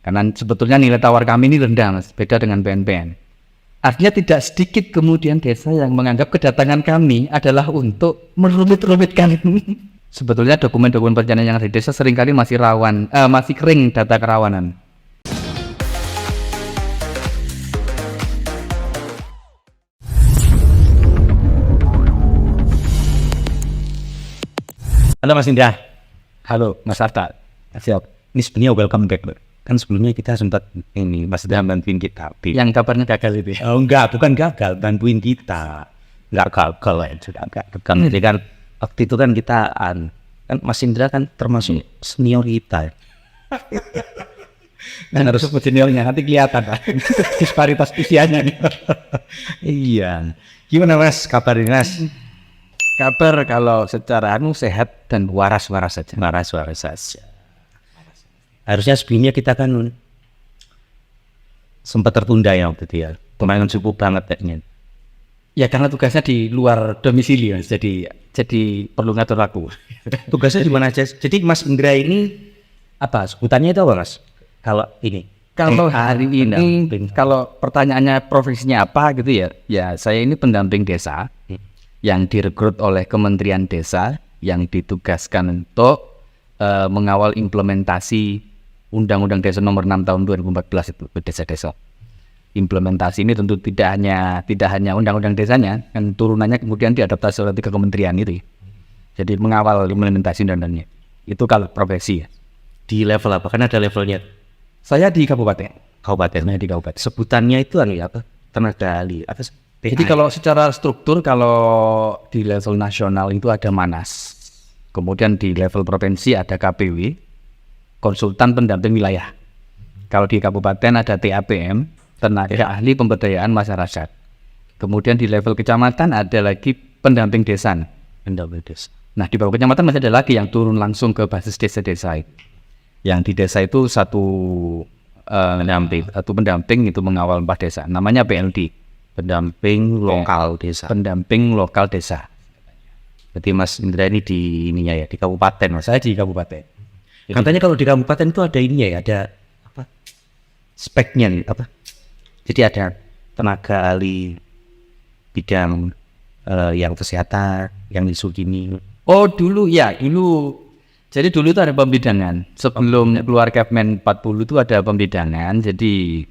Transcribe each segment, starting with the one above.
Karena sebetulnya nilai tawar kami ini rendah, Mas, beda dengan PNPN. Artinya tidak sedikit kemudian desa yang menganggap kedatangan kami adalah untuk merumit-rumitkan. Sebetulnya dokumen-dokumen perencanaan yang ada di desa seringkali masih masih kering data kerawanan. Halo Mas Indra. Halo, Mas Arta. Siap. Ini sebenarnya welcome back. Kan sebelumnya kita sempat Mas Indra bantuin kita. Yang kabarnya gagal itu ya? Oh enggak, bukan gagal, bantuin kita. Enggak gagal ya, enggak gagal. Jadi kan waktu itu kan kita kan Mas Indra kan termasuk senior kita. Nah, harus sebut seniornya, nanti kelihatan lah disparitas usianya nih. Iya. Gimana Mas kabarnya Mas? Kabar kalau secara sehat dan waras-waras saja. Waras-waras saja. Harusnya sebelumnya kita kan sempat tertunda ya waktu itu ya. Kemarin cukup banget kayaknya. Ya karena tugasnya di luar domisili, Mas. Jadi perlu ngatur aku. Tugasnya di mana aja? Jadi Mas Indra ini apa sebutannya itu apa Mas? Kalau ini. Kalau hari ini, kalau pertanyaannya profesinya apa gitu ya? Ya saya ini pendamping desa yang direkrut oleh Kementerian Desa yang ditugaskan untuk mengawal implementasi Undang-Undang Desa Nomor 6 Tahun 2014 itu ke desa-desa. Implementasi ini tentu tidak hanya undang-undang desanya, kan turunannya kemudian diadaptasi oleh 3 kementerian itu. Jadi mengawal implementasi undang-undangnya. Itu kalau profesi ya. Di level apa? Kan ada levelnya. Saya di kabupaten. Kabupaten. Di kabupaten. Sebutannya itu apa? Tenaga ahli. Apa? Jadi kalau secara struktur, kalau di level nasional itu ada Manas. Kemudian di level provinsi ada KPW, konsultan pendamping wilayah. Kalau di kabupaten ada TAPM, tenaga ahli pemberdayaan masyarakat. Kemudian di level kecamatan ada lagi pendamping desa. Pendamping desa. Nah di bawah kecamatan masih ada lagi yang turun langsung ke basis desa-desa. Yang di desa itu satu pendamping itu mengawal 4 desa. Namanya PLD. Pendamping lokal desa. Pendamping lokal desa. Berarti Mas Indra ini di ininya ya, di kabupaten Mas. Saya di kabupaten. Katanya kalau di kabupaten itu ada ininya ya, ada apa? Speknya nih, apa? Jadi ada tenaga ahli bidang yang kesehatan, yang isu gini. Oh dulu. Jadi dulu itu ada pembidangan. Sebelum keluar Kepmen 40 itu ada pembidangan. Jadi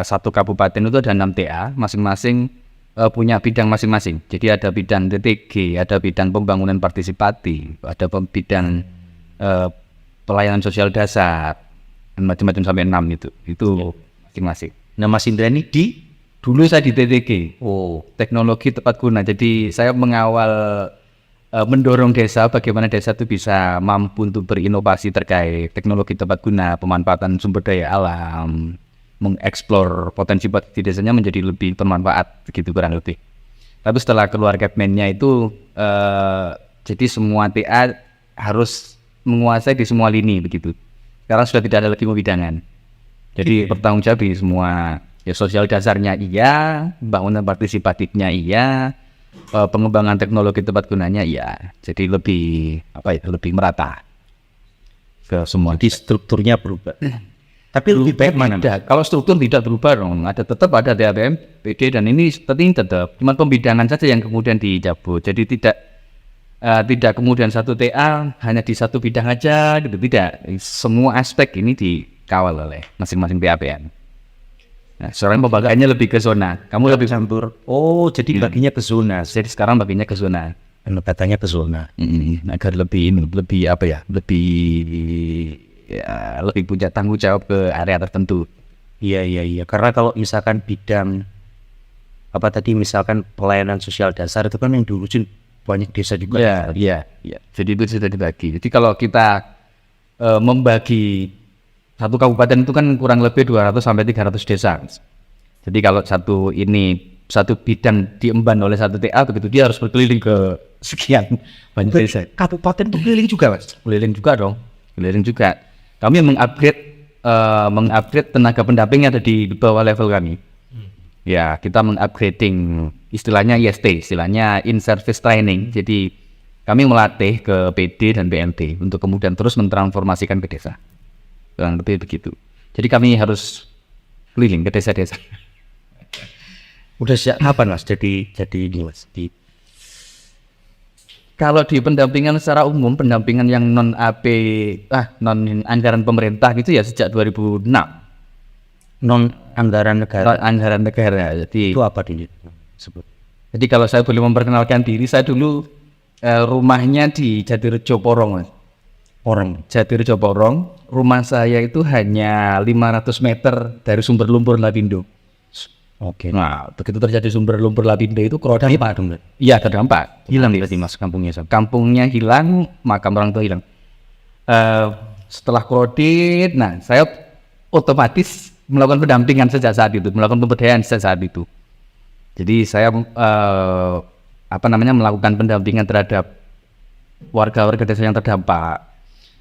satu kabupaten itu ada 6 TA, masing-masing punya bidang masing-masing. Jadi ada bidang DTG, ada bidang pembangunan partisipatif, ada bidang pelayanan sosial dasar, macam-macam sampai 6 itu masing-masing. Nah Mas Indra ini dulu saya di TTG, teknologi tepat guna. Jadi saya mengawal mendorong desa, bagaimana desa itu bisa mampu untuk berinovasi terkait teknologi tepat guna, pemanfaatan sumber daya alam, mengeksplor potensi di desanya menjadi lebih bermanfaat begitu kurang lebih. Tapi setelah keluar Kepmennya itu jadi semua TA harus menguasai di semua lini begitu. Sekarang sudah tidak ada lagi pembidangan. Jadi bertanggung jawab di semua ya, sosial dasarnya iya, bangunan partisipatifnya iya, pengembangan teknologi tepat gunanya iya. Jadi lebih lebih merata ke semua. Di strukturnya berubah. Tapi lebih baik mana? Kalau struktur tidak berubah dong. Tetap ada TAPM, PD dan ini tetap. Cuma pembidangan saja yang kemudian dicabut. Jadi tidak kemudian satu TA hanya di satu bidang aja gitu. Tidak. Semua aspek ini dikawal oleh masing-masing TAPM. Nah, sekarang pembagiannya lebih ke zona. Kamu lebih campur. Oh, jadi baginya ke zona. Jadi sekarang baginya ke zona. Katanya ke zona. Agar lebih punya tanggung jawab ke area tertentu. Iya. Karena kalau misalkan bidang apa tadi, misalkan pelayanan sosial dasar itu kan yang diurusin banyak desa juga. Iya. Jadi itu sudah dibagi. Jadi kalau kita membagi satu kabupaten itu kan kurang lebih 200 sampai 300 desa. Jadi kalau satu bidang diemban oleh satu TA begitu, dia harus berkeliling ke sekian banyak desa. Kabupaten itu keliling juga Mas? Keliling juga. Kami mengupgrade tenaga pendamping yang ada di bawah level kami. Ya, kita mengupgrading istilahnya IST, istilahnya in-service training. Jadi kami melatih ke PD dan BMT untuk kemudian terus mentransformasikan ke desa. Kurang lebih begitu. Jadi kami harus keliling ke desa-desa. Udah sejak kapan Mas jadi ini Mas? Kalau di pendampingan secara umum, pendampingan yang non anggaran pemerintah gitu ya sejak 2006. Non anggaran negara. Anggaran negara. Jadi Itu apa dulu? Sebut. Jadi kalau saya boleh memperkenalkan diri, saya dulu rumahnya di Jatirejo Porong, Mas. Orang. Jatirejo Porong, rumah saya itu hanya 500 meter dari sumber lumpur Lapindo. Oke. Nah, begitu terjadi sumber lumpur Lapindo itu krodit. Dampak dong. Iya, terdampak. Hilang berarti Mas kampungnya sama. Kampungnya hilang, makam orang tua hilang. Setelah krodit, nah saya otomatis melakukan pendampingan sejak saat itu, melakukan pemberdayaan sejak saat itu. Jadi saya melakukan pendampingan terhadap warga-warga desa yang terdampak.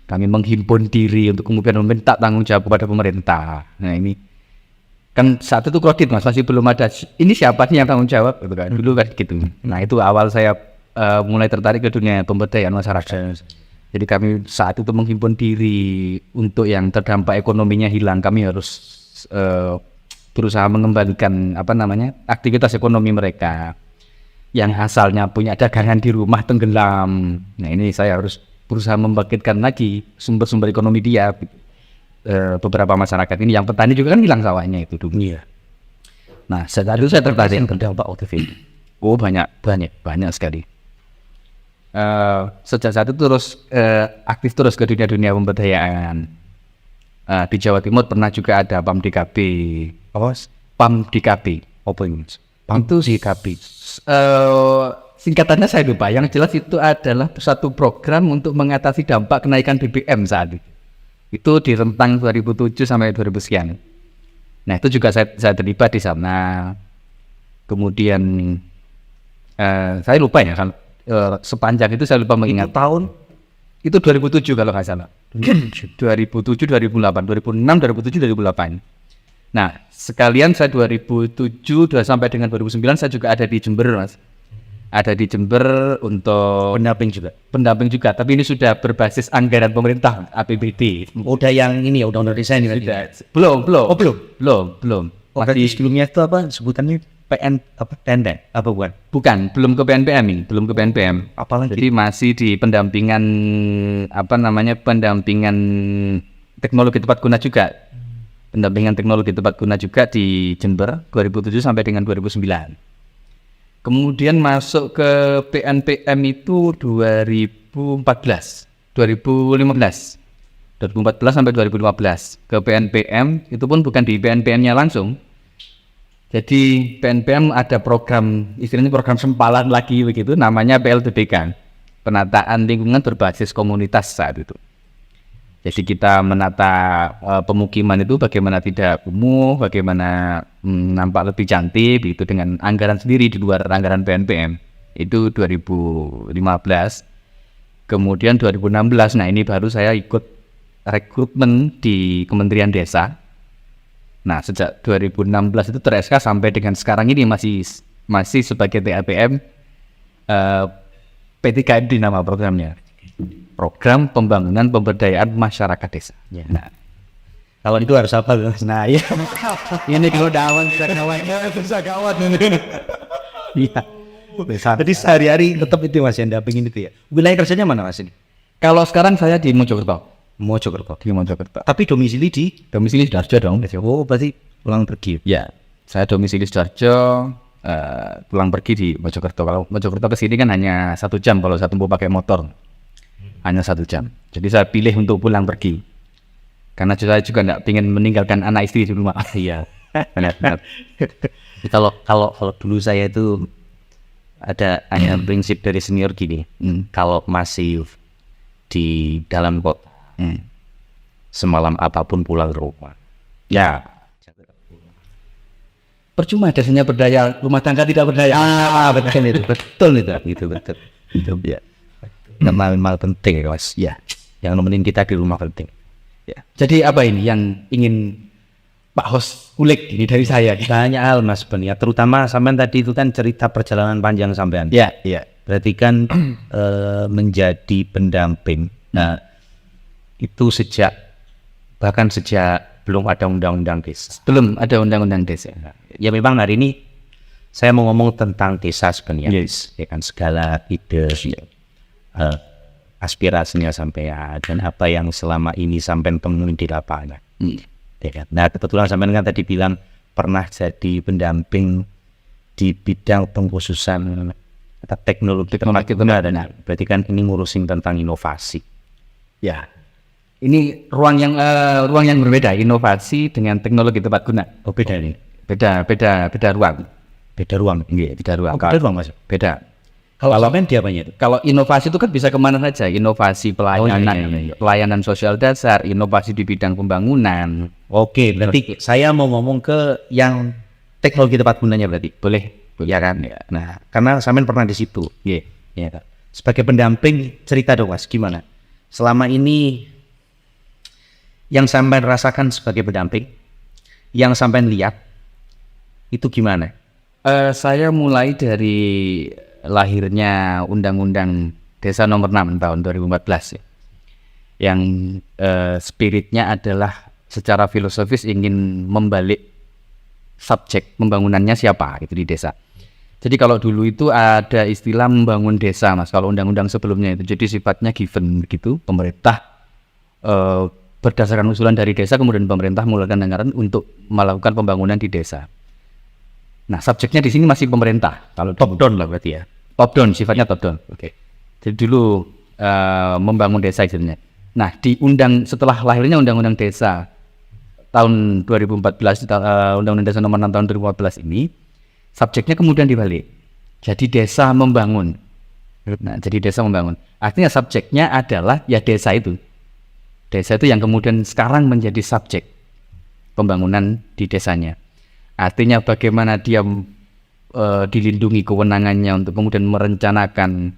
Kami menghimpun diri untuk kemudian meminta tanggung jawab kepada pemerintah. Nah ini kan saat itu kredit Mas, masih belum ada ini siapa sih yang tanggung jawab gitu kan, dulu kan gitu. Nah itu awal saya mulai tertarik ke dunia pemberdayaan masyarakat. Jadi kami saat itu menghimpun diri untuk yang terdampak ekonominya hilang, kami harus berusaha mengembalikan aktivitas ekonomi mereka yang asalnya punya dagangan di rumah tenggelam. Nah ini saya harus berusaha membangkitkan lagi sumber-sumber ekonomi dia. Beberapa masyarakat ini yang petani juga kan hilang sawahnya itu dulu. Iya. Nah saat itu saya tertarik. Yang terdampak OTV. Oh banyak sekali. Sejak saat itu terus aktif terus ke dunia pemberdayaan. Di Jawa Timur pernah juga ada PAM DKP. Apa? PAM DKP. Apa ini? PAM itu DKP. Singkatannya saya lupa. Yang jelas itu adalah satu program untuk mengatasi dampak kenaikan BBM saat itu. Itu di rentang 2007 sampai 2000 sekian. Nah itu juga saya terlibat di sana. Kemudian saya lupa ya kan sepanjang itu saya lupa mengingat Tahun itu 2007 kalau nggak salah. 2007, 2008, 2006, 2007, 2008. Nah sekalian saya 2007 sampai dengan 2009 saya juga ada di Jember Mas. Ada di Jember untuk pendamping juga, tapi ini sudah berbasis anggaran pemerintah APBD. udah yang ini ya, udah desain ini. Belum. Oh, belum. Masih sebelumnya itu apa sebutannya? PN apa tenda apa bukan? belum ke PNPM ini, belum ke PNPM. Apalagi? Jadi masih di pendampingan pendampingan teknologi tepat guna juga. Pendampingan teknologi tepat guna juga di Jember 2007 sampai dengan 2009. Kemudian masuk ke PNPM itu 2014 sampai 2015. Ke PNPM itu pun bukan di PNPM-nya langsung. Jadi PNPM ada program, istilahnya program sempalan lagi begitu, namanya PLTBK, penataan lingkungan berbasis komunitas saat itu. Jadi kita menata pemukiman itu bagaimana tidak kumuh, bagaimana nampak lebih cantik, begitu dengan anggaran sendiri di luar anggaran PNPM. Itu 2015. Kemudian 2016, nah ini baru saya ikut rekrutmen di Kementerian Desa. Nah sejak 2016 itu ter-SK sampai dengan sekarang ini masih sebagai TAPM P3MD nama programnya. Program Pembangunan Pemberdayaan Masyarakat Desa. Ya. Nah, Kalau itu harus apa? nah ya, ini kalau dawan bisa kawan Iya. Jadi sehari-hari tetap itu Mas yang dampingin itu ya. Wilayah kerjanya mana Mas ini? Kalau sekarang saya di Mojokerto. Mojokerto. Tapi domisili di Sidoarjo dong. Oh, berarti pulang pergi. Ya, saya domisili Sidoarjo, pulang pergi di Mojokerto. Kalau Mojokerto ke sini kan hanya 1 jam kalau saya tempuh pakai motor. Hanya 1 jam. Jadi saya pilih untuk pulang pergi. Karena saya juga nggak ingin meninggalkan anak istri di rumah. Iya. Benar. Kalau dulu saya itu ada prinsip dari senior gini. Kalau masih di dalam kota, semalam apapun pulang ke rumah. Ya. Percuma desanya berdaya, rumah tangga tidak berdaya. Betul itu. Ya. Mal penting ya Mas. Ya. Yang nemenin kita di rumah penting. Ya. Jadi apa ini yang ingin Pak Hos kulik ini dari saya? Banyak hal Mas sebenarnya, terutama sampean tadi itu kan cerita perjalanan panjang sampean. Iya. Berarti kan menjadi pendamping. Nah, itu bahkan sejak belum ada undang-undang desa. Belum ada undang-undang desa. Ya memang hari ini saya mau ngomong tentang desa sebenarnya. Yes. Ya kan segala ide, aspirasinya sampean dan apa yang selama ini sampean temuin di lapangan. Ya kan? Nah kebetulan sampean kan tadi bilang pernah jadi pendamping di bidang pengkhususan teknologi tepat guna. Nah, berarti kan ini ngurusin tentang inovasi. Ya. Ini ruang yang berbeda, inovasi dengan teknologi tepat guna. Oh beda nih. Beda ruang. Beda ruang. Iya, beda ruang. Oh, beda ruang mas. Beda. Kalau sampean di apanya itu? Kalau inovasi itu kan bisa kemana saja, inovasi pelayanan, iya. pelayanan sosial dasar, inovasi di bidang pembangunan. Oke, berarti saya mau ngomong ke yang teknologi tepat gunanya berarti. Boleh. Ya kan? Ya. Nah, karena sampean pernah di situ. Iya. Ya kan? Sebagai pendamping, cerita dong mas, gimana? Selama ini yang sampean rasakan sebagai pendamping, yang sampean lihat, itu gimana? Saya mulai dari lahirnya Undang-Undang Desa Nomor 6 tahun 2014 ya. Yang spiritnya adalah secara filosofis ingin membalik subjek pembangunannya siapa gitu di desa. Jadi kalau dulu itu ada istilah membangun desa mas, kalau undang-undang sebelumnya itu jadi sifatnya given begitu, pemerintah berdasarkan usulan dari desa kemudian pemerintah mengeluarkan anggaran untuk melakukan pembangunan di desa. Nah subjeknya di sini masih pemerintah, kalau Top down lah berarti ya. top down, sifatnya top down. Oke. Jadi dulu membangun desa istilahnya. Nah setelah lahirnya Undang-Undang Desa tahun 2014, Undang-Undang Desa Nomor 6 tahun 2014 ini, subjeknya kemudian dibalik. Jadi desa membangun. Nah, jadi desa membangun. Artinya subjeknya adalah ya desa itu. Desa itu yang kemudian sekarang menjadi subjek pembangunan di desanya. Artinya bagaimana dia dilindungi kewenangannya untuk kemudian merencanakan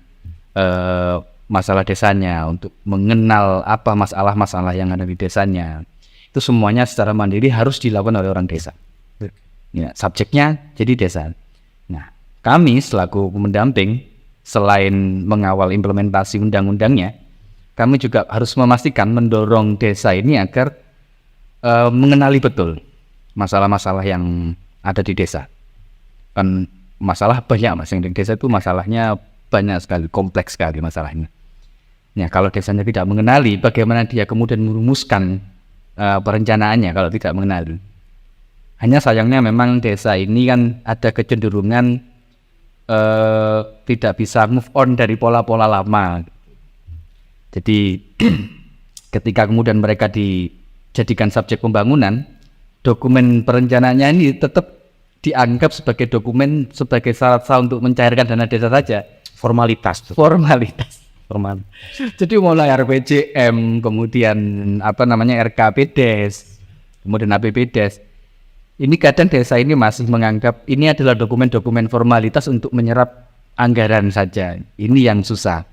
masalah desanya, untuk mengenal apa masalah-masalah yang ada di desanya. Itu semuanya secara mandiri harus dilakukan oleh orang desa. Ya, subjeknya jadi desa. Nah, kami selaku pendamping selain mengawal implementasi undang-undangnya, kami juga harus memastikan mendorong desa ini agar mengenali betul masalah-masalah yang ada di desa. Kan masalah banyak mas, yang di desa itu masalahnya banyak sekali, kompleks sekali masalahnya. Nah, kalau desanya tidak mengenali, bagaimana dia kemudian merumuskan perencanaannya kalau tidak mengenali. Hanya sayangnya memang desa ini kan ada kecenderungan tidak bisa move on dari pola-pola lama. Jadi ketika kemudian mereka dijadikan subjek pembangunan, dokumen perencanaannya ini tetap dianggap sebagai dokumen sebagai syarat sah untuk mencairkan dana desa saja. Formalitas. Formal. Jadi mulai RPJM, kemudian RKPDes, kemudian APBDes. Ini kadang desa ini masih menganggap ini adalah dokumen-dokumen formalitas untuk menyerap anggaran saja. Ini yang susah.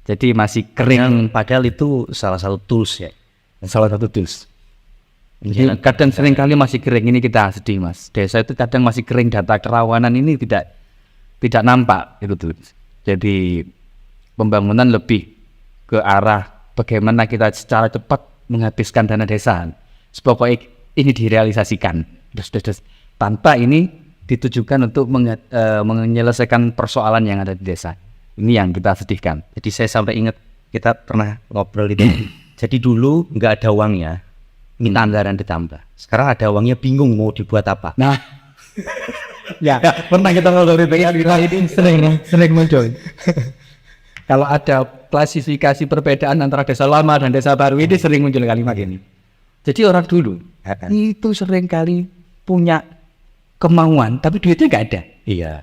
Jadi masih kering. Padahal itu salah satu tools ya. Salah satu tools. Jadi kadang sering kali masih kering, ini kita sedih mas. Desa itu kadang masih kering, data kerawanan ini tidak nampak gitu tuh. Jadi pembangunan lebih ke arah bagaimana kita secara cepat menghabiskan dana desa. Pokoknya ini direalisasikan, tanpa ini ditujukan untuk menyelesaikan persoalan yang ada di desa. Ini yang kita sedihkan. Jadi saya sampai ingat kita pernah ngobrol itu. Jadi dulu nggak ada uangnya, minta anggaran ditambah. Sekarang ada uangnya, bingung mau dibuat apa. Nah, ya pernah kita ngobrol itu ya, ini sering muncul. Kalau ada klasifikasi perbedaan antara desa lama dan desa baru, ini sering muncul kalimat ini. Jadi orang dulu itu sering kali punya kemauan, tapi duitnya nggak ada. Iya.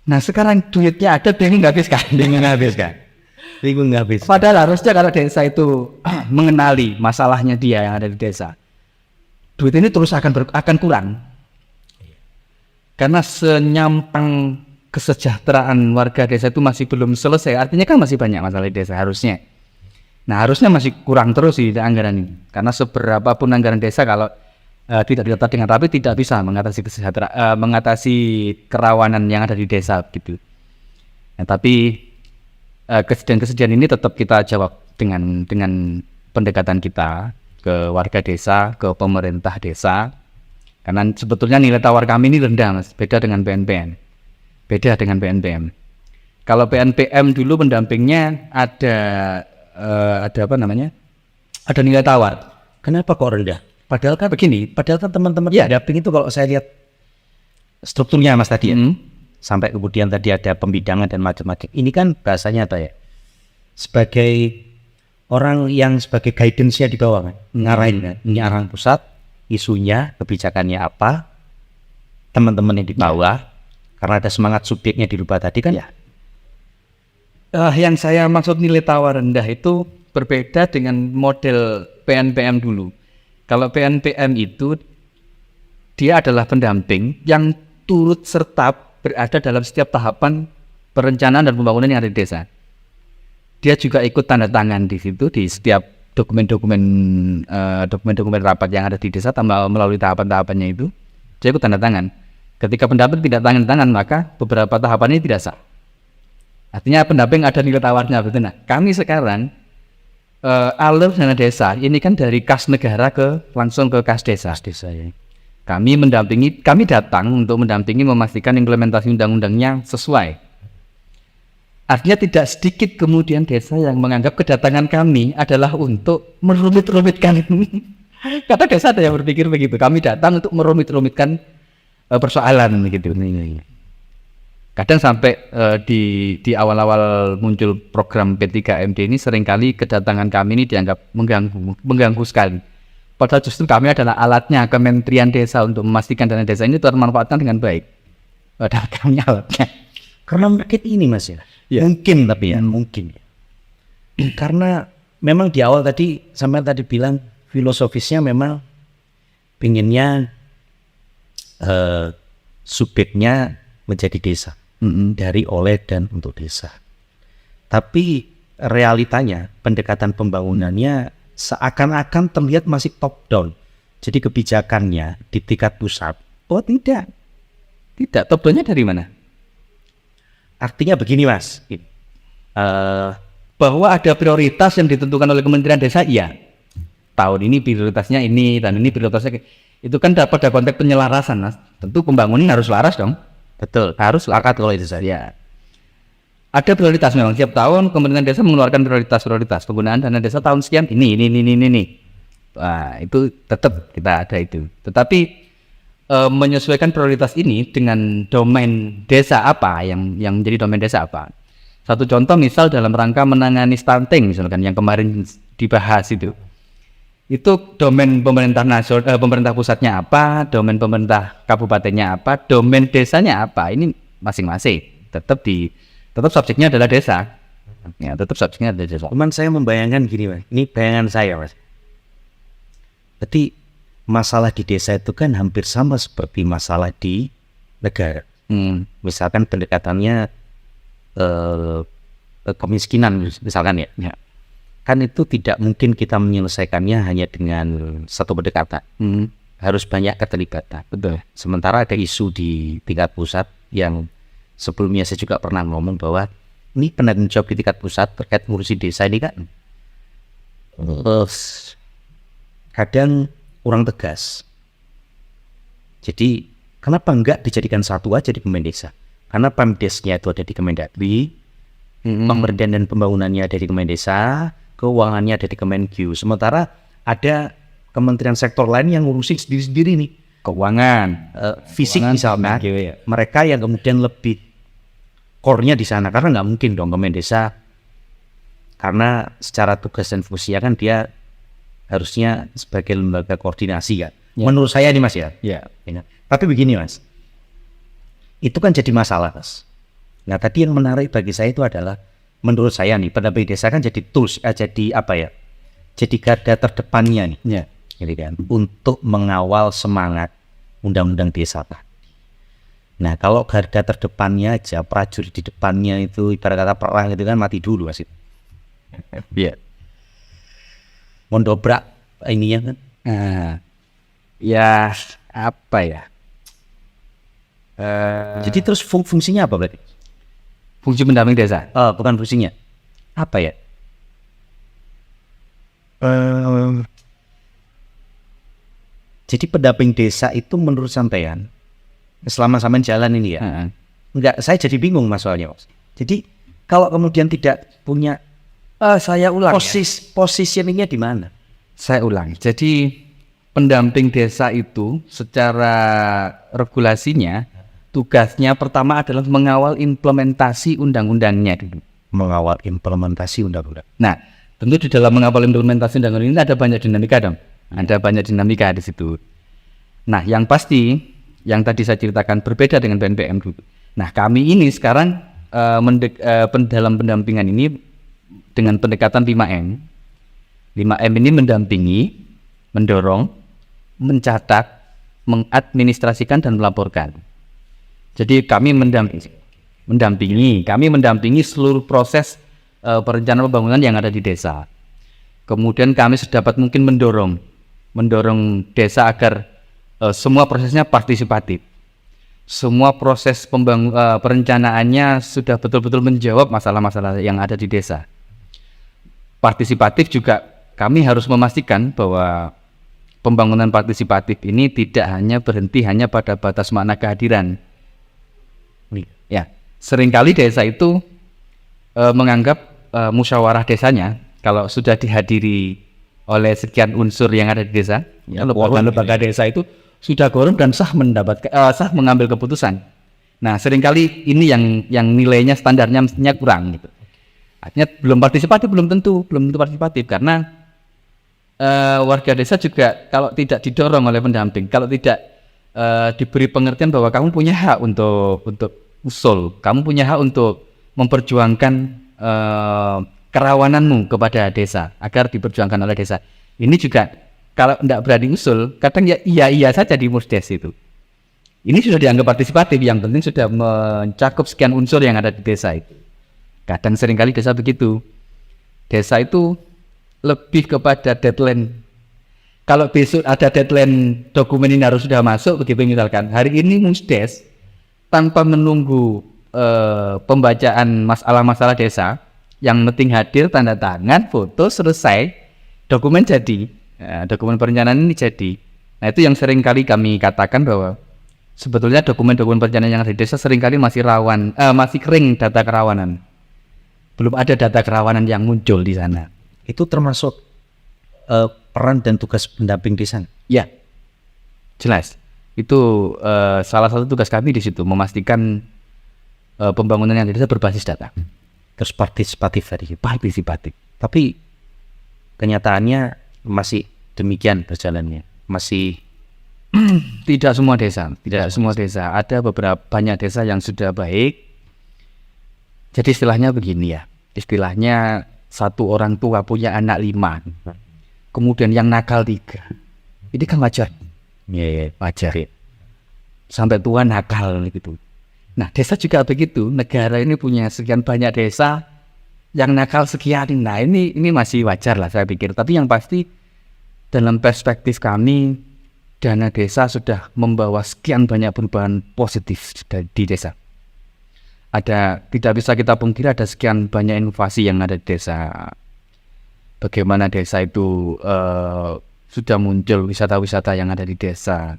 Nah sekarang duitnya ada, bingung habiskan. Bingung habis. Padahal harusnya kalau desa itu mengenali masalahnya dia yang ada di desa, duit ini terus akan kurang. Karena senyampang kesejahteraan warga desa itu masih belum selesai. Artinya kan masih banyak masalah di desa harusnya. Nah harusnya masih kurang terus di anggaran ini. Karena seberapapun anggaran desa kalau tidak ditata dengan rapi tidak bisa mengatasi mengatasi kerawanan yang ada di desa gitu. Nah, tapi kesedihan-kesedihan ini tetap kita jawab dengan pendekatan kita. ke warga desa, ke pemerintah desa. Karena sebetulnya nilai tawar kami ini rendah, Mas. Beda dengan PNPM. Kalau PNPM dulu pendampingnya ada apa namanya? Ada nilai tawar. Kenapa kok rendah? Padahal kan teman-teman pendamping itu kalau saya lihat strukturnya Mas tadi ya, sampai kemudian tadi ada pembidangan dan macam-macam. Ini kan bahasanya apa ya? Sebagai orang yang sebagai guidance-nya di bawah kan, ngarahin kan, ini arahan pusat, isunya, kebijakannya apa, teman-teman yang di bawah, karena ada semangat subjeknya dirubah tadi kan. Yang saya maksud nilai tawar rendah itu berbeda dengan model PNPM dulu. Kalau PNPM itu dia adalah pendamping yang turut serta berada dalam setiap tahapan perencanaan dan pembangunan yang ada di desa. Dia juga ikut tanda tangan di situ di setiap dokumen-dokumen rapat yang ada di desa melalui tahapan-tahapannya itu. Dia ikut tanda tangan. Ketika pendamping tidak tanda tangan, maka beberapa tahapan ini tidak sah. Artinya pendamping ada nilai tawarnya, betul. Nah, kami sekarang alur dana desa ini kan dari kas negara langsung ke kas desa. Ya. Kami datang untuk mendampingi memastikan implementasi undang-undangnya sesuai. Artinya tidak sedikit kemudian desa yang menganggap kedatangan kami adalah untuk merumit-rumitkan. Kata desa ada yang berpikir begitu. Kami datang untuk merumit-rumitkan persoalan begitu. Kadang sampai di awal-awal muncul program P3MD ini seringkali kedatangan kami ini dianggap mengganggu sekali. Padahal justru kami adalah alatnya Kementerian Desa untuk memastikan dana desa ini termanfaatkan dengan baik. Padahal kami alatnya. Karena mungkin ini Mas ya. Mungkin tapi ya, mungkin. Karena memang di awal tadi sampai tadi bilang filosofisnya memang pinginnya subjeknya menjadi desa. Dari, oleh, dan untuk desa. Tapi realitanya pendekatan pembangunannya seakan-akan terlihat masih top down. Jadi kebijakannya di tingkat pusat. Oh tidak, top downnya dari mana? Artinya begini Mas, bahwa ada prioritas yang ditentukan oleh Kementerian Desa, iya. Tahun ini prioritasnya ini, dan ini prioritasnya itu kan pada konteks penyelarasan Mas. Tentu pembangunan harus laras dong. Betul, harus lakat kalau itu saja. Ada prioritas memang setiap tahun Kementerian Desa mengeluarkan prioritas penggunaan dana desa tahun sekian ini. Wah, itu tetap kita ada itu. Tetapi menyesuaikan prioritas ini dengan domain desa apa yang menjadi domain desa apa. Satu contoh misal dalam rangka menangani stunting misalkan yang kemarin dibahas itu domain pemerintah nasional, pemerintah pusatnya apa, domain pemerintah kabupatennya apa, domain desanya apa, ini masing-masing tetap subjeknya adalah desa. Ya, tetap subjeknya adalah desa. Cuman saya membayangkan gini Mas, ini bayangan saya Mas. Berarti masalah di desa itu kan hampir sama seperti masalah di negara. Misalkan pendekatannya kemiskinan misalkan ya. Kan itu tidak mungkin kita menyelesaikannya hanya dengan satu pendekatan. Harus banyak keterlibatan. Betul. Sementara ada isu di tingkat pusat yang sebelumnya saya juga pernah ngomong bahwa ini penanggung jawab di tingkat pusat terkait ngurusi desa ini kan kadang kurang tegas. Jadi kenapa enggak dijadikan satu aja di Kemen Desa? Karena Pemdesnya itu ada di Kemendagri, pemberdayaan dan pembangunannya ada di Kemen Desa, keuangannya ada di Kemenkyu. Sementara ada kementerian sektor lain yang ngurusin sendiri-sendiri nih. Keuangan, fisik misalnya, mereka yang kemudian lebih core-nya di sana. Karena nggak mungkin dong Kemen Desa, karena secara tugas dan fungsinya kan dia harusnya sebagai lembaga koordinasi kan. Menurut saya nih Mas ya. Tapi begini Mas, itu kan jadi masalah Mas. Nah tadi yang menarik bagi saya itu adalah, menurut saya nih pendamping desa kan jadi tools, jadi apa ya? Jadi garda terdepannya nih, gitu kan, untuk mengawal semangat undang-undang desa. Nah kalau garda terdepannya aja, prajurit di depannya itu ibarat kata perang itu kan mati dulu Mas. Mendobrak ininya kan. Ya apa ya? Jadi terus fungsinya apa berarti? Fungsi pendamping desa? Bukan fungsinya. Apa ya? Jadi pendamping desa itu menurut sampean selama sampean jalan ini ya, Heeh. enggak, saya jadi bingung mas soalnya mas. Jadi kalau kemudian tidak punya Saya ulang ya. positioningnya di mana? Saya ulang. Jadi pendamping desa itu secara regulasinya tugasnya pertama adalah mengawal implementasi undang-undangnya dulu. Mengawal implementasi undang-undang. Nah, tentu di dalam mengawal implementasi undang-undang ini ada banyak dinamika dong. Ada banyak dinamika di situ. Nah, yang pasti yang tadi saya ceritakan berbeda dengan BNPM dulu. Nah, kami ini sekarang dalam pendampingan ini dengan pendekatan 5M. 5M ini mendampingi, mendorong, mencatat, mengadministrasikan dan melaporkan. Jadi kami mendampingi seluruh proses perencanaan pembangunan yang ada di desa. Kemudian kami sedapat mungkin mendorong desa agar semua prosesnya partisipatif. Semua proses perencanaannya sudah betul-betul menjawab masalah-masalah yang ada di desa. Partisipatif juga kami harus memastikan bahwa pembangunan partisipatif ini tidak hanya berhenti hanya pada batas makna kehadiran. Ya, seringkali desa itu menganggap musyawarah desanya kalau sudah dihadiri oleh sekian unsur yang ada di desa, ya, lembaga desa itu sudah quorum dan sah mengambil keputusan. Nah, seringkali ini yang nilainya standarnya mestinya kurang gitu. Artinya belum tentu partisipatif karena warga desa juga kalau tidak didorong oleh pendamping, kalau tidak diberi pengertian bahwa kamu punya hak untuk usul, kamu punya hak untuk memperjuangkan kerawananmu kepada desa agar diperjuangkan oleh desa. Ini juga kalau tidak berani usul, kadang ya iya saja di musdes itu. Ini sudah dianggap partisipatif, yang penting sudah mencakup sekian unsur yang ada di desa itu. Kadang seringkali desa begitu. Desa itu lebih kepada deadline. Kalau besok ada deadline dokumen ini harus sudah masuk, begitu misalkan. Hari ini musdes tanpa menunggu pembacaan masalah-masalah desa, yang penting hadir, tanda tangan, foto, selesai, dokumen jadi. Dokumen perencanaan ini jadi. Nah, itu yang sering kali kami katakan bahwa sebetulnya dokumen-dokumen perencanaan yang ada di desa seringkali masih masih kering data kerawanan. Belum ada data kerawanan yang muncul di sana. Itu termasuk peran dan tugas pendamping desa? Ya, jelas. Itu salah satu tugas kami di situ, memastikan pembangunan yang di desa berbasis data. Terus partisipatif tadi. Partisipatif. Tapi kenyataannya masih demikian berjalannya. Masih tidak semua desa. Ada banyak desa yang sudah baik. Jadi istilahnya begini ya. Istilahnya satu orang tua punya anak 5. Kemudian yang nakal 3. Ini kan wajar. ya, Wajar. Sampai tua nakal gitu. Nah, desa juga begitu. Negara ini punya sekian banyak desa yang nakal sekian. Nah, ini masih wajar lah saya pikir. Tapi yang pasti dalam perspektif kami, dana desa sudah membawa sekian banyak perubahan positif di desa. Tidak bisa kita pungkiri ada sekian banyak inovasi yang ada di desa. Bagaimana desa itu sudah muncul wisata-wisata yang ada di desa.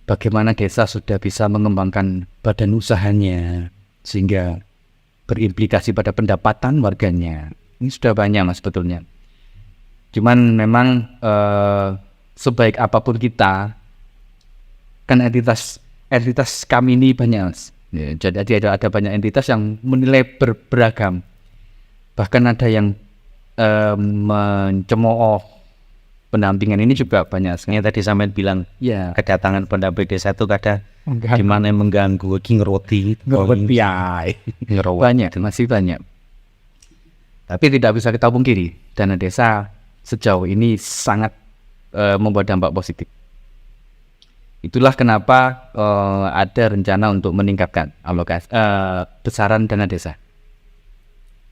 Bagaimana desa sudah bisa mengembangkan badan usahanya sehingga berimplikasi pada pendapatan warganya. Ini sudah banyak mas sebetulnya. Cuman memang sebaik apapun kita, kan entitas kami ini banyak mas. Ya, jadi ada banyak entitas yang menilai beragam. Bahkan ada yang mencemooh pendampingan ini juga banyak. Yang tadi sampean bilang Ya, kedatangan pendamping desa itu kadang gimana mengganggu ngeroti banyak, masih banyak. Tapi tidak bisa kita pungkiri, dana desa sejauh ini sangat membawa dampak positif. Itulah kenapa ada rencana untuk meningkatkan alokasi besaran dana desa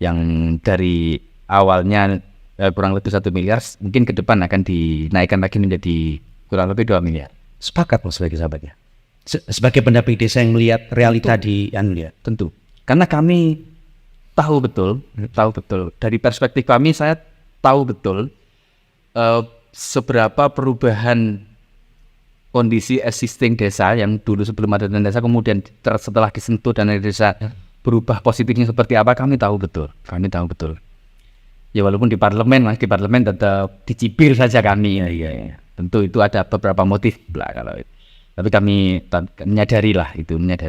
yang dari awalnya kurang lebih 1 miliar, mungkin ke depan akan dinaikkan lagi menjadi kurang lebih 2 miliar. Sepakat mas sebagai sahabatnya. Sebagai pendamping desa yang melihat realita di ya. Tentu. Karena kami tahu betul dari perspektif kami, saya tahu betul seberapa perubahan kondisi existing desa yang dulu sebelum ada dana desa kemudian setelah disentuh dana desa berubah positifnya seperti apa kami tahu betul. Ya walaupun di parlemen tetap dicibir saja kami. Iya. Tentu itu ada beberapa motif lah kalau itu. Tapi kami menyadari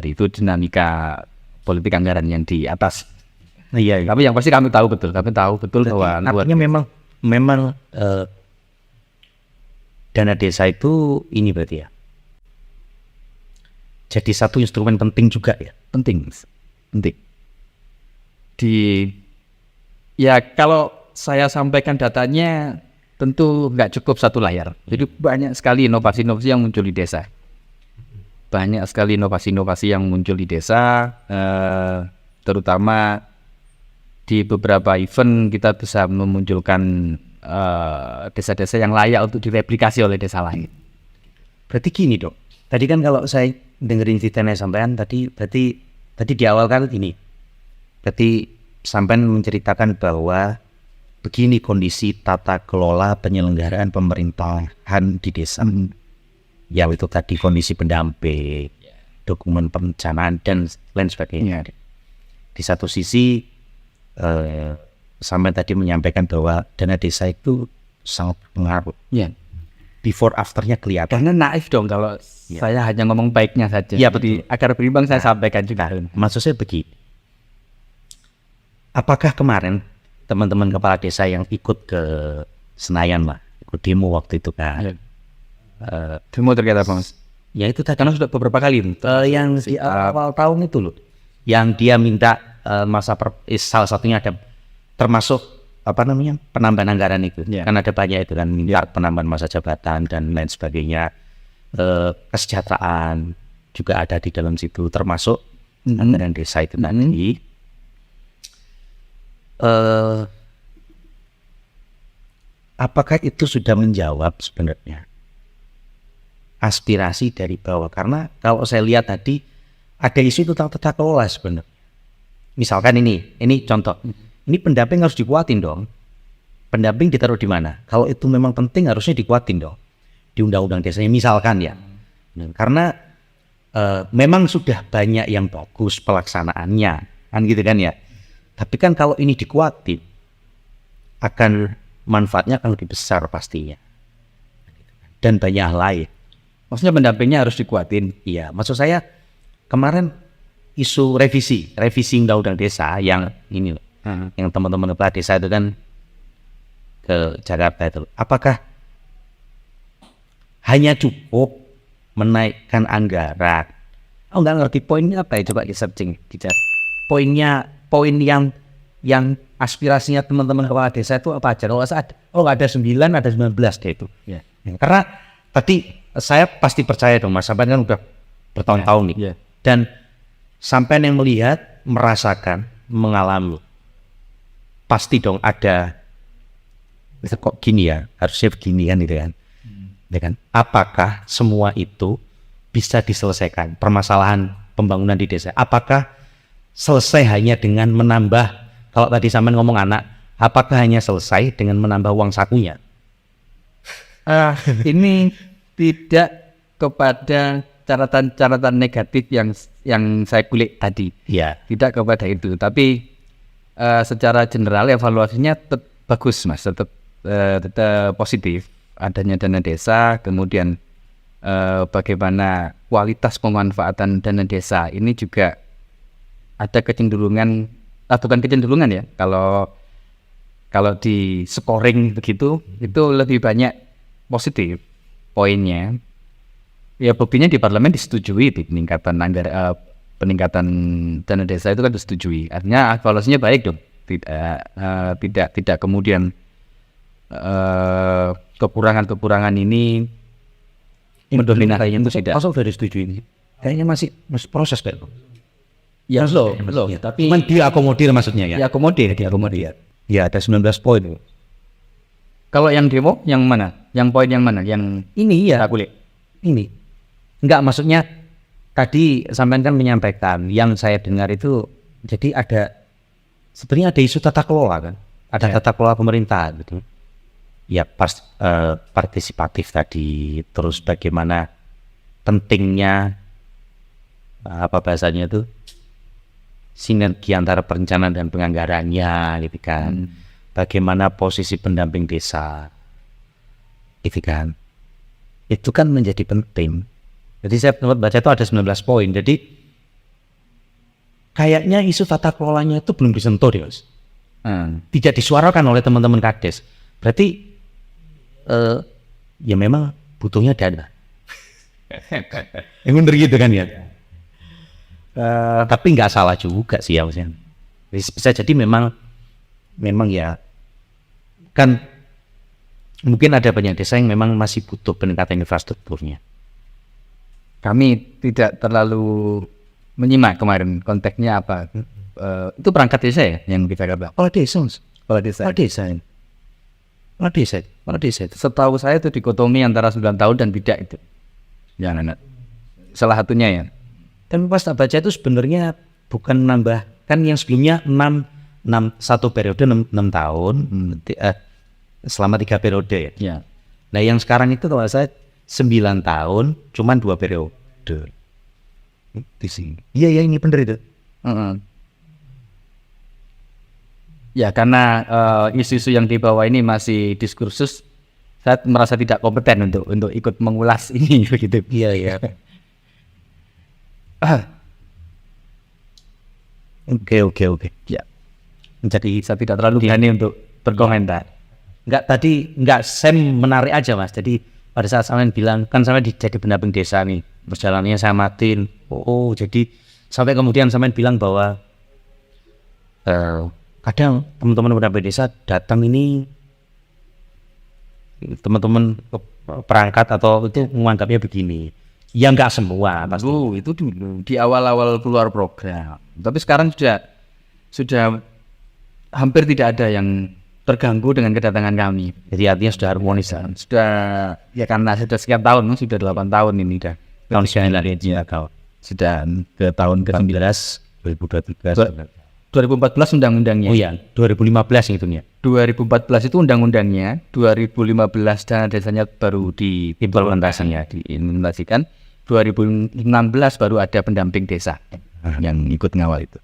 itu dinamika politik anggaran yang di atas. Iya. Tapi yang pasti kami tahu betul bahwa Artinya memang dana desa itu ini berarti ya. Jadi satu instrumen penting juga ya. penting. Ya kalau saya sampaikan datanya tentu nggak cukup satu layar. Jadi banyak sekali inovasi-inovasi yang muncul di desa. Terutama di beberapa event kita bisa memunculkan desa-desa yang layak untuk direplikasi oleh desa lain. Berarti gini dok. Tadi kan kalau saya dengerin ceritanya sampean tadi di awal kan ini. Berarti sampean menceritakan bahwa begini kondisi tata kelola penyelenggaraan pemerintahan di desa. Ya itu tadi kondisi pendamping, dokumen perencanaan dan lain sebagainya. Di satu sisi sampai tadi menyampaikan bahwa dana desa itu sangat berpengaruh. Before afternya kelihatan. Karena naif dong kalau saya hanya ngomong baiknya saja. Ya betul. Agar berimbang saya sampaikan juga. Maksud saya begini. Apakah kemarin teman-teman kepala desa yang ikut ke Senayan lah, ikut demo waktu itu kan? Demo terkait apa mas? Ya itu tadi. Karena sudah beberapa kali yang di awal tahun itu loh, yang dia minta salah satunya ada termasuk penambahan anggaran itu. Kan ada banyak itu kan minta penambahan masa jabatan dan lain sebagainya, kesejahteraan juga ada di dalam situ termasuk anggaran desa itu tadi. Apakah itu sudah menjawab sebenarnya aspirasi dari bawah? Karena kalau saya lihat tadi ada isu tentang tata kelola sebenarnya. Misalkan ini contoh, ini pendamping harus dikuatin dong. Pendamping ditaruh di mana? Kalau itu memang penting harusnya dikuatin dong di undang-undang desanya misalkan ya. Karena memang sudah banyak yang bagus pelaksanaannya, kan gitu kan ya. Tapi kan kalau ini dikuatin, manfaatnya akan lebih besar pastinya. Dan banyak hal lain. Maksudnya pendampingnya harus dikuatin? Iya, maksud saya kemarin isu revisi undang-undang desa yang ini loh, yang teman-teman kepala desa itu kan ke Jakarta itu. Apakah hanya cukup menaikkan anggaran? Oh nggak ngerti poinnya apa ya, coba di searching. Poin yang aspirasinya teman-teman kepala desa itu apa aja? Nggak ada 9, ada 19 deh itu. Karena tadi saya pasti percaya dong mas, sampai kan udah bertahun-tahun nih. Dan sampai yang melihat, merasakan, mengalami, pasti dong ada kok gini ya, harusnya begini kan gitu kan. Apakah semua itu bisa diselesaikan permasalahan pembangunan di desa? Apakah selesai hanya dengan menambah, kalau tadi sampean ngomong anak, apakah hanya selesai dengan menambah uang sakunya? Ini tidak kepada catatan negatif yang saya kulik tadi. Tidak kepada itu, tapi secara general evaluasinya tetap bagus mas, tetap positif adanya dana desa, kemudian bagaimana kualitas pemanfaatan dana desa ini juga ada kecenderungan, bukan kecenderungan ya, kalau di scoring begitu itu lebih banyak positif poinnya. Ya buktinya di parlemen disetujui peningkatan dana desa itu kan disetujui. Artinya evaluasinya baik dong. Tidak kemudian kekurangan ini mendominasi itu tidak. Masuk dari setuju ini. Kayaknya masih proses kayak itu. Ya belum. Tapi cuman diakomodir maksudnya ya. Diakomodir. Ya ada 19 poin. Kalau yang demo yang mana? Yang poin yang mana? Yang ini ya. Kulik. Ini. Enggak, maksudnya tadi sampean kan menyampaikan yang saya dengar itu, jadi sebenarnya ada isu tata kelola kan. Ada tata kelola pemerintahan gitu. Ya partisipatif tadi, terus bagaimana pentingnya apa bahasanya itu sinergi antara perencanaan dan penganggarannya gitu kan. Bagaimana posisi pendamping desa gitu kan. Itu kan menjadi penting. Jadi saya baca itu ada 19 poin. Jadi kayaknya isu tata kelolanya itu belum disentuh deh, Mas. Tidak disuarakan oleh teman-teman Kades. Berarti ya memang butuhnya dana. Yang bener gitu kan ya. Tapi nggak salah juga sih ya maksudnya. Bisa jadi memang ya kan mungkin ada banyak desa yang memang masih butuh peningkatan infrastrukturnya. Kami tidak terlalu menyimak kemarin konteksnya apa. Itu perangkat desa ya yang kita katakan. Kepala desa, Mas. Kepala desa. Kepala desa itu. Setahu saya itu dikotomi antara 9 tahun dan tidak itu. Ya, Nana. Salah satunya ya. Dan pas tak baca itu sebenarnya bukan nambah, kan yang sebelumnya 6 satu periode 6 tahun, selama 3 periode ya. Ya. Nah yang sekarang itu kalau saya 9 tahun, cuman 2 periode. Di sini. Iya ini bener itu. Ya karena isu-isu yang dibawa ini masih diskursus, saya merasa tidak kompeten untuk ikut mengulas ini begitu. Iya. Oke. Ya. Jadi Saya tidak terlalu berani untuk berkomentar. Enggak Sam menarik aja Mas. Jadi pada saat sampean bilang kan sampean jadi pendamping desa nih, perjalanannya saya matiin. Oh, jadi sampai kemudian sampean bilang bahwa kadang teman-teman pendamping desa datang ini teman-teman perangkat atau itu menganggapnya begini. Ya enggak semua pasti. Itu dulu di awal-awal keluar program. Tapi sekarang sudah hampir tidak ada yang terganggu dengan kedatangan kami. Jadi artinya sudah harmonis. Sudah ya karena sudah sekian tahun, sudah 8 tahun ini dah. Tahun 9 ya kau. Sudah ke tahun ke-19 2013. 2014 undang-undangnya. Oh iya, 2015 itu ya. 2014 itu undang-undangnya, 2015 dana desanya baru diimplementasikan, 2016 baru ada pendamping desa yang ikut ngawal itu.